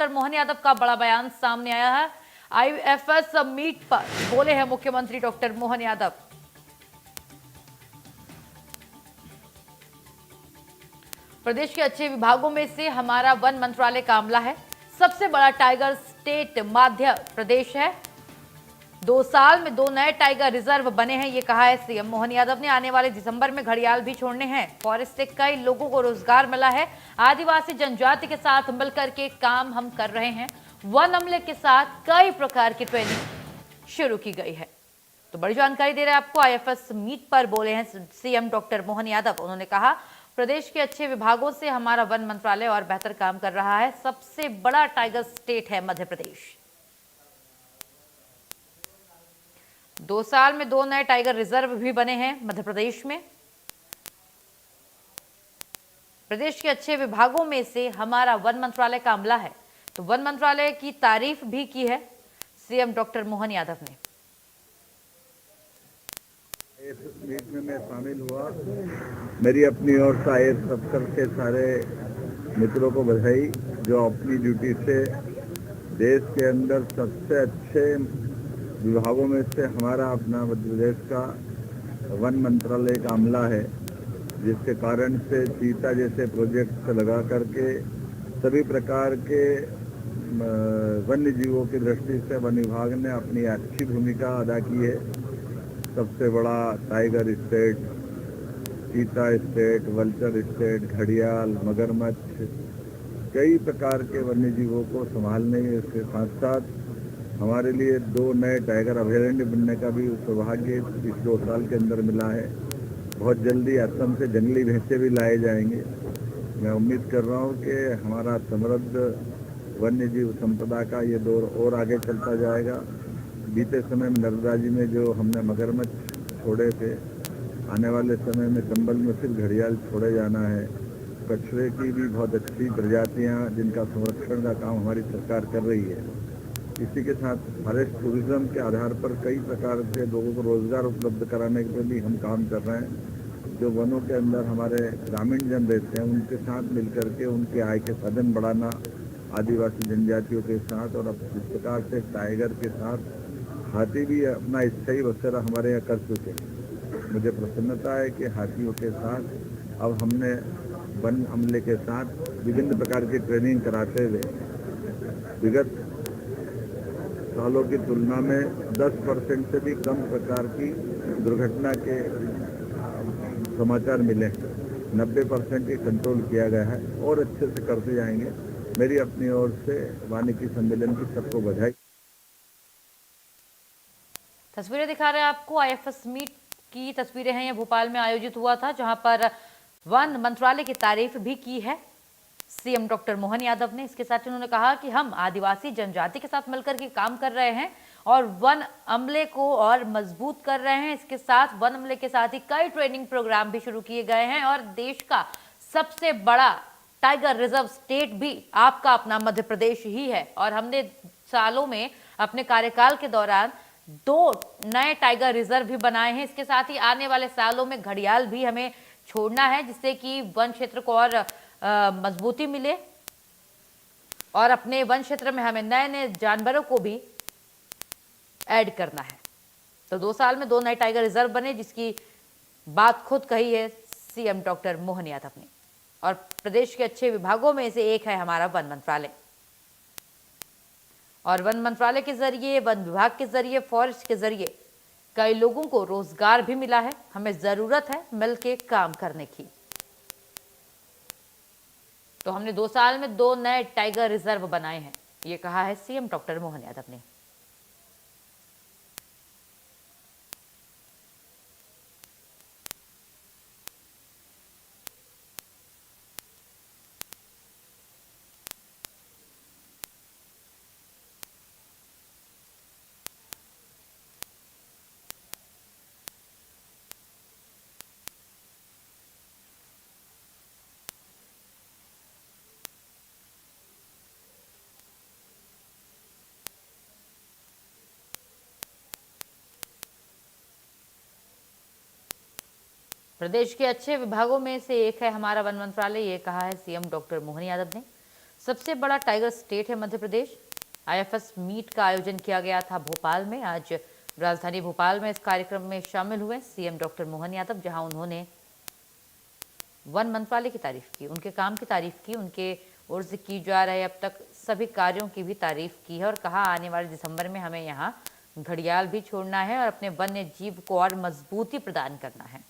Doctor Mohan Yadav का बड़ा बयान सामने आया है। आईएफएस मीट पर बोले हैं मुख्यमंत्री डॉक्टर मोहन यादव। प्रदेश के अच्छे विभागों में से हमारा वन मंत्रालय का अमला है। सबसे बड़ा टाइगर स्टेट मध्य प्रदेश है। 2 साल में 2 नए टाइगर रिजर्व बने हैं, ये कहा है सीएम मोहन यादव ने। आने वाले दिसंबर में घड़ियाल भी छोड़ने हैं। फॉरेस्ट से कई लोगों को रोजगार मिला है। आदिवासी जनजाति के साथ मिलकर के काम हम कर रहे हैं। वन अमले के साथ कई प्रकार की ट्रेनिंग शुरू की गई है। तो बड़ी जानकारी दे रहे हैं आपको। आईएफएस मीट पर बोले हैं सीएम डॉक्टर मोहन यादव। उन्होंने कहा, प्रदेश के अच्छे विभागों से हमारा वन मंत्रालय और बेहतर काम कर रहा है। सबसे बड़ा टाइगर स्टेट है मध्य प्रदेश। 2 साल में 2 नए टाइगर रिजर्व भी बने हैं मध्य प्रदेश में। प्रदेश के अच्छे विभागों में से हमारा वन मंत्रालय का अमला है। तो वन मंत्रालय की तारीफ भी की है सीएम डॉक्टर मोहन यादव ने। इस मीट में मैं शामिल हुआ। मेरी अपनी ओर से आईएएस अफसर के सारे मित्रों को बधाई, जो अपनी ड्यूटी से देश के अंदर सबसे अच्छे विभागों में से हमारा अपना मध्य प्रदेश का वन मंत्रालय का अमला है, जिसके कारण से चीता जैसे प्रोजेक्ट लगा करके सभी प्रकार के वन्य जीवों की दृष्टि से वन विभाग ने अपनी अच्छी भूमिका अदा की है। सबसे बड़ा टाइगर स्टेट, चीता स्टेट, वल्चर स्टेट, घड़ियाल, मगरमच्छ, कई प्रकार के वन्य जीवों को संभालने के साथ साथ हमारे लिए 2 नए टाइगर अभयारण्य बनने का भी सौभाग्य इस 2 साल के अंदर मिला है। बहुत जल्दी असम से जंगली भैंसे भी लाए जाएंगे। मैं उम्मीद कर रहा हूँ कि हमारा समृद्ध वन्य जीव संपदा का ये दौर और आगे चलता जाएगा। बीते समय में नर्मदा जी में जो हमने मगरमच्छ छोड़े थे, आने वाले समय में चंबल में फिर घड़ियाल छोड़े जाना है। कछुए की भी बहुत अच्छी प्रजातियां, जिनका संरक्षण का काम हमारी सरकार कर रही है। इसी के साथ फॉरेस्ट टूरिज्म के आधार पर कई प्रकार से लोगों को रोजगार उपलब्ध कराने के लिए हम काम कर रहे हैं। जो वनों के अंदर हमारे ग्रामीण जन रहते हैं, उनके साथ मिलकर के उनके आय के साधन बढ़ाना, आदिवासी जनजातियों के साथ, और अब जिस प्रकार से टाइगर के साथ हाथी भी अपना स्थायी बसेरा हमारे यहाँ कर चुके हैं। मुझे प्रसन्नता है कि हाथियों के साथ अब हमने वन अमले के साथ विभिन्न प्रकार की ट्रेनिंग कराते हुए विगत सालों की तुलना में 10% से भी कम प्रकार की दुर्घटना के समाचार मिले। 90% ही कंट्रोल किया गया है और अच्छे से करते जाएंगे। मेरी अपनी ओर से वानिकी सम्मेलन की सबको बधाई। तस्वीरें दिखा रहे हैं आपको। आईएफएस मीट की तस्वीरें हैं। ये भोपाल में आयोजित हुआ था, जहां पर वन मंत्रालय की तारीफ भी की है सीएम डॉक्टर मोहन यादव ने। इसके साथ उन्होंने कहा कि हम आदिवासी जनजाति के साथ मिलकर के काम कर रहे हैं और वन अमले को और मजबूत कर रहे हैं। इसके साथ वन अमले के साथ ही कई ट्रेनिंग प्रोग्राम भी शुरू किए गए हैं और देश का सबसे बड़ा टाइगर रिजर्व स्टेट भी आपका अपना मध्य प्रदेश ही है। और हमने सालों में अपने कार्यकाल के दौरान 2 नए टाइगर रिजर्व भी बनाए हैं। इसके साथ ही आने वाले सालों में घड़ियाल भी हमें छोड़ना है, जिससे कि वन क्षेत्र को और मजबूती मिले और अपने वन क्षेत्र में हमें नए नए जानवरों को भी ऐड करना है। तो 2 साल में 2 नए टाइगर रिजर्व बने, जिसकी बात खुद कही है सीएम डॉक्टर मोहन यादव ने। और प्रदेश के अच्छे विभागों में से एक है हमारा वन मंत्रालय। और वन मंत्रालय के जरिए, वन विभाग के जरिए, फॉरेस्ट के जरिए कई लोगों को रोजगार भी मिला है। हमें जरूरत है मिलके काम करने की। तो हमने 2 साल में 2 नए टाइगर रिजर्व बनाए हैं, ये कहा है सीएम डॉक्टर मोहन यादव ने। प्रदेश के अच्छे विभागों में से एक है हमारा वन मंत्रालय, ये कहा है सीएम डॉक्टर मोहन यादव ने। सबसे बड़ा टाइगर स्टेट है मध्य प्रदेश। आईएफएस मीट का आयोजन किया गया था भोपाल में। आज राजधानी भोपाल में इस कार्यक्रम में शामिल हुए सीएम डॉक्टर मोहन यादव, जहां उन्होंने वन मंत्रालय की तारीफ की, उनके काम की तारीफ की, उनके ओर से की जा रहे अब तक सभी कार्यों की भी तारीफ की है और कहा आने वाले दिसंबर में हमें यहाँ घड़ियाल भी छोड़ना है और अपने वन्य जीव को और मजबूती प्रदान करना है।